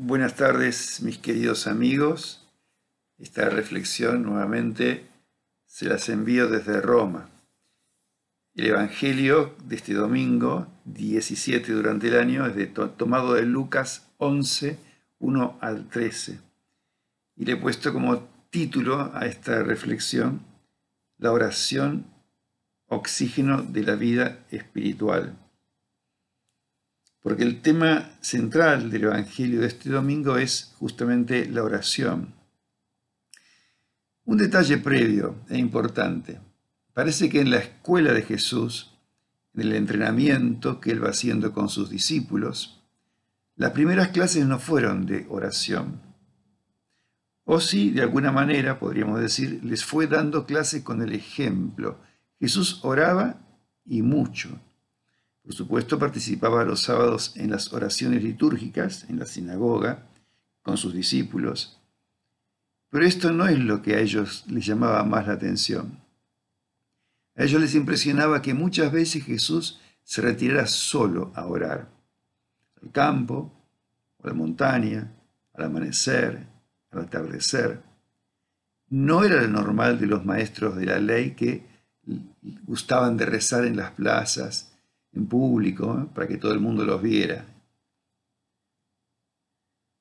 Buenas tardes, mis queridos amigos. Esta reflexión nuevamente se las envío desde Roma. El Evangelio de este domingo, 17 durante el año, es tomado de Lucas 11, 1 al 13. Y le he puesto como título a esta reflexión la oración oxígeno de la vida espiritual. Porque el tema central del Evangelio de este domingo es justamente la oración. Un detalle previo e importante. Parece que en la escuela de Jesús, en el entrenamiento que él va haciendo con sus discípulos, las primeras clases no fueron de oración. O sí, de alguna manera, podríamos decir, les fue dando clase con el ejemplo. Jesús oraba y mucho. Por supuesto, participaba los sábados en las oraciones litúrgicas, en la sinagoga, con sus discípulos. Pero esto no es lo que a ellos les llamaba más la atención. A ellos les impresionaba que muchas veces Jesús se retirara solo a orar, al campo, a la montaña, al amanecer, al atardecer. No era lo normal de los maestros de la ley que gustaban de rezar en las plazas, en público, para que todo el mundo los viera.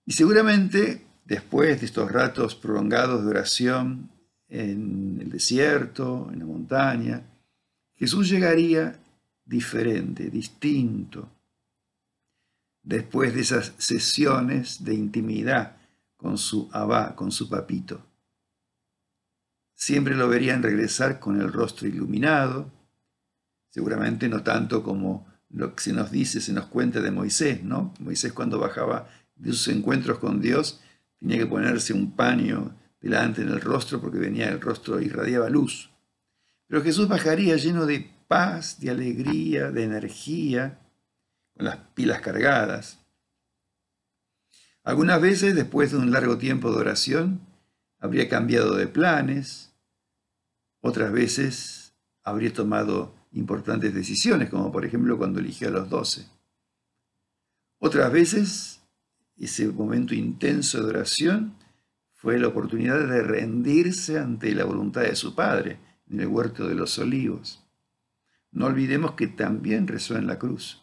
Y seguramente, después de estos ratos prolongados de oración en el desierto, en la montaña, Jesús llegaría diferente, distinto, después de esas sesiones de intimidad con su Abba, con su papito. Siempre lo verían regresar con el rostro iluminado, seguramente no tanto como lo que se nos dice, se nos cuenta de Moisés, ¿no? Moisés, cuando bajaba de sus encuentros con Dios, tenía que ponerse un paño delante en el rostro porque venía el rostro, irradiaba luz. Pero Jesús bajaría lleno de paz, de alegría, de energía, con las pilas cargadas. Algunas veces, después de un largo tiempo de oración, habría cambiado de planes. Otras veces habría tomado importantes decisiones, como por ejemplo cuando eligió a los 12. Otras veces, ese momento intenso de oración fue la oportunidad de rendirse ante la voluntad de su Padre en el huerto de los olivos. No olvidemos que también rezó en la cruz.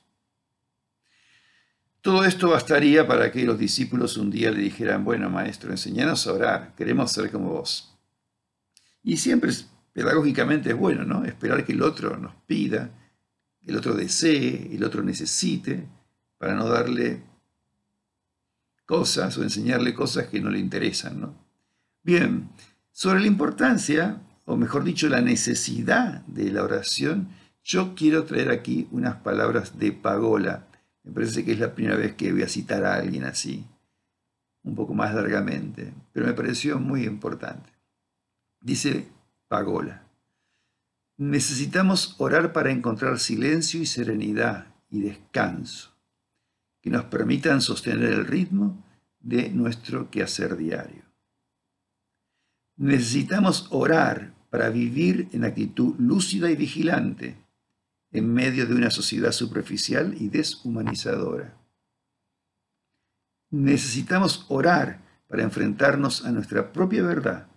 Todo esto bastaría para que los discípulos un día le dijeran: bueno, maestro, enséñanos a orar, queremos ser como vos. Y siempre pedagógicamente es bueno, ¿no? Esperar que el otro nos pida, que el otro desee, el otro necesite, para no darle cosas o enseñarle cosas que no le interesan, ¿no? Bien, sobre la importancia, o mejor dicho, la necesidad de la oración, yo quiero traer aquí unas palabras de Pagola. Me parece que es la primera vez que voy a citar a alguien así, un poco más largamente, pero me pareció muy importante. Dice Pagola: necesitamos orar para encontrar silencio y serenidad y descanso, que nos permitan sostener el ritmo de nuestro quehacer diario. Necesitamos orar para vivir en actitud lúcida y vigilante en medio de una sociedad superficial y deshumanizadora. Necesitamos orar para enfrentarnos a nuestra propia verdad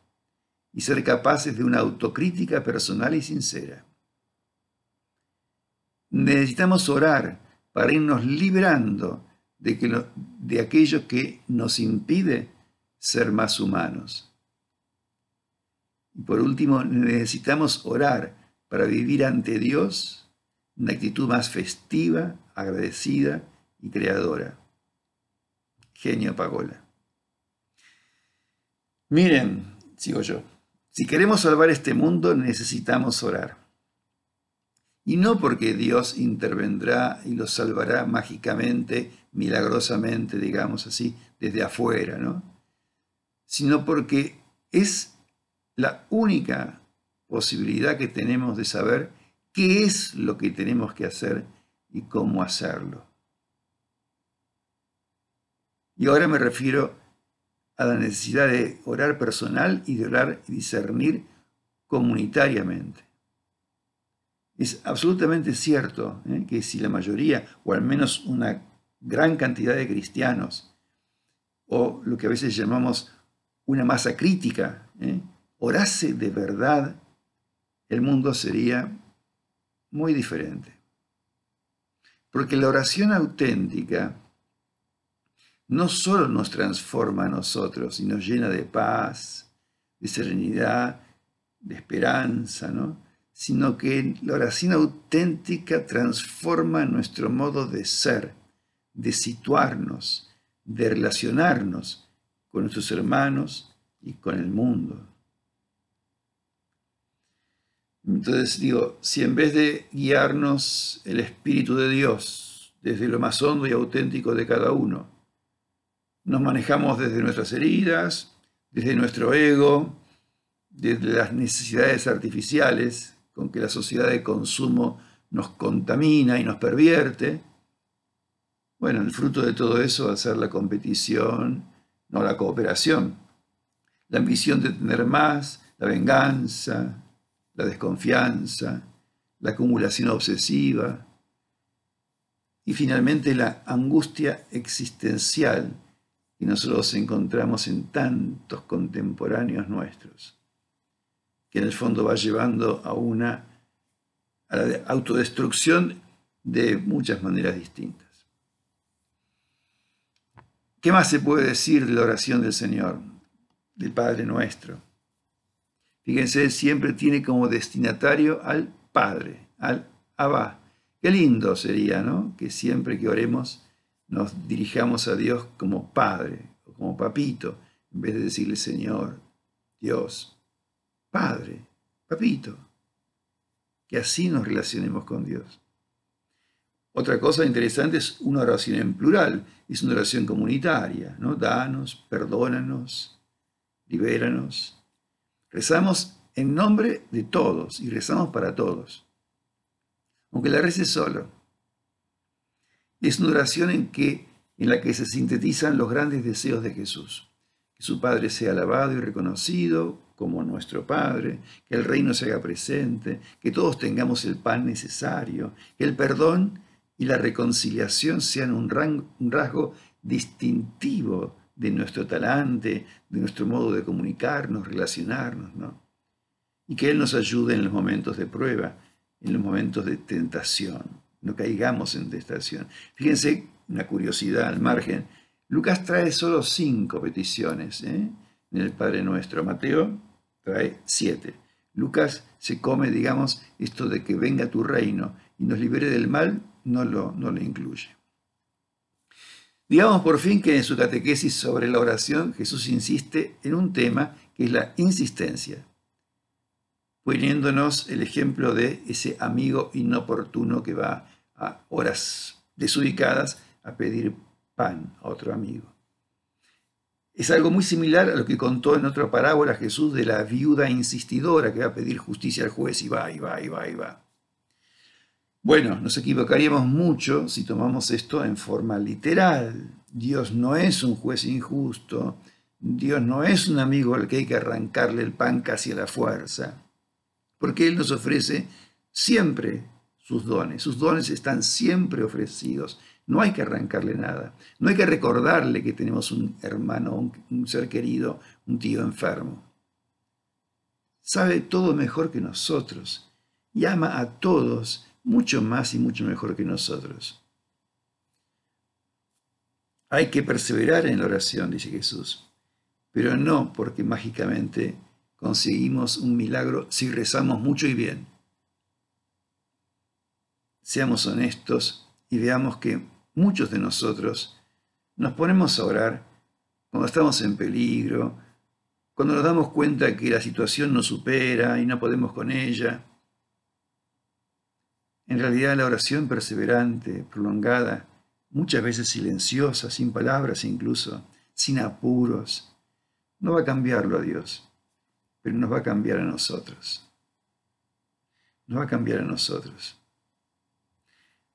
y ser capaces de una autocrítica personal y sincera. Necesitamos orar para irnos liberando de aquello que nos impide ser más humanos. Y por último, necesitamos orar para vivir ante Dios una actitud más festiva, agradecida y creadora. Genio Pagola. Miren, sigo yo, si queremos salvar este mundo necesitamos orar. Y no porque Dios intervendrá y lo salvará mágicamente, milagrosamente, digamos así, desde afuera, ¿no? Sino porque es la única posibilidad que tenemos de saber qué es lo que tenemos que hacer y cómo hacerlo. Y ahora me refiero a la necesidad de orar personal y de orar y discernir comunitariamente. Es absolutamente cierto que si la mayoría, o al menos una gran cantidad de cristianos, o lo que a veces llamamos una masa crítica, orase de verdad, el mundo sería muy diferente. Porque la oración auténtica no solo nos transforma a nosotros y nos llena de paz, de serenidad, de esperanza, ¿no? Sino que la oración auténtica transforma nuestro modo de ser, de situarnos, de relacionarnos con nuestros hermanos y con el mundo. Entonces digo, si en vez de guiarnos el Espíritu de Dios desde lo más hondo y auténtico de cada uno, nos manejamos desde nuestras heridas, desde nuestro ego, desde las necesidades artificiales con que la sociedad de consumo nos contamina y nos pervierte, bueno, el fruto de todo eso va a ser la competición, no la cooperación, la ambición de tener más, la venganza, la desconfianza, la acumulación obsesiva y finalmente la angustia existencial que nosotros encontramos en tantos contemporáneos nuestros, que en el fondo va llevando a la autodestrucción de muchas maneras distintas. ¿Qué más se puede decir de la oración del Señor, del Padre Nuestro? Fíjense, siempre tiene como destinatario al Padre, al Abba. Qué lindo sería, ¿no? Que siempre que oremos nos dirijamos a Dios como Padre o como Papito, en vez de decirle Señor, Dios, Padre, Papito. Que así nos relacionemos con Dios. Otra cosa interesante es una oración en plural, es una oración comunitaria, ¿no? Danos, perdónanos, libéranos. Rezamos en nombre de todos y rezamos para todos. Aunque la reces solo. Es una oración en la que se sintetizan los grandes deseos de Jesús. Que su Padre sea alabado y reconocido como nuestro Padre, que el reino se haga presente, que todos tengamos el pan necesario, que el perdón y la reconciliación sean un rasgo distintivo de nuestro talante, de nuestro modo de comunicarnos, relacionarnos, ¿no? Y que Él nos ayude en los momentos de prueba, en los momentos de tentación, no caigamos en tentación. Fíjense, una curiosidad al margen, Lucas trae solo 5 peticiones en el Padre Nuestro. Mateo trae 7. Lucas se come, digamos, esto de que venga tu reino y nos libere del mal, no lo incluye. Digamos por fin que en su catequesis sobre la oración Jesús insiste en un tema que es la insistencia, poniéndonos el ejemplo de ese amigo inoportuno que va a horas desubicadas a pedir pan a otro amigo. Es algo muy similar a lo que contó en otra parábola Jesús de la viuda insistidora que va a pedir justicia al juez y va, y va, y va, y va. Bueno, nos equivocaríamos mucho si tomamos esto en forma literal. Dios no es un juez injusto. Dios no es un amigo al que hay que arrancarle el pan casi a la fuerza. Porque Él nos ofrece siempre sus dones. Sus dones están siempre ofrecidos. No hay que arrancarle nada. No hay que recordarle que tenemos un hermano, un ser querido, un tío enfermo. Sabe todo mejor que nosotros y ama a todos mucho más y mucho mejor que nosotros. Hay que perseverar en la oración, dice Jesús, pero no porque mágicamente conseguimos un milagro si rezamos mucho y bien. Seamos honestos y veamos que muchos de nosotros nos ponemos a orar cuando estamos en peligro, cuando nos damos cuenta que la situación nos supera y no podemos con ella. En realidad la oración perseverante, prolongada, muchas veces silenciosa, sin palabras incluso, sin apuros, no va a cambiarlo a Dios, pero nos va a cambiar a nosotros. Nos va a cambiar a nosotros.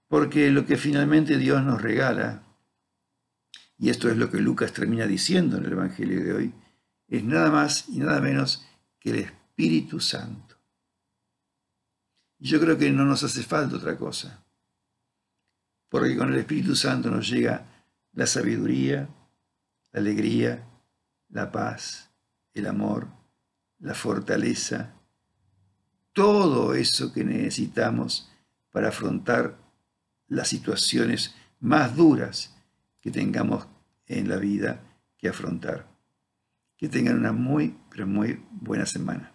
Porque lo que finalmente Dios nos regala, y esto es lo que Lucas termina diciendo en el Evangelio de hoy, es nada más y nada menos que el Espíritu Santo. Y yo creo que no nos hace falta otra cosa, porque con el Espíritu Santo nos llega la sabiduría, la alegría, la paz, el amor, la fortaleza, todo eso que necesitamos para afrontar las situaciones más duras que tengamos en la vida que afrontar. Que tengan una muy, pero muy buena semana.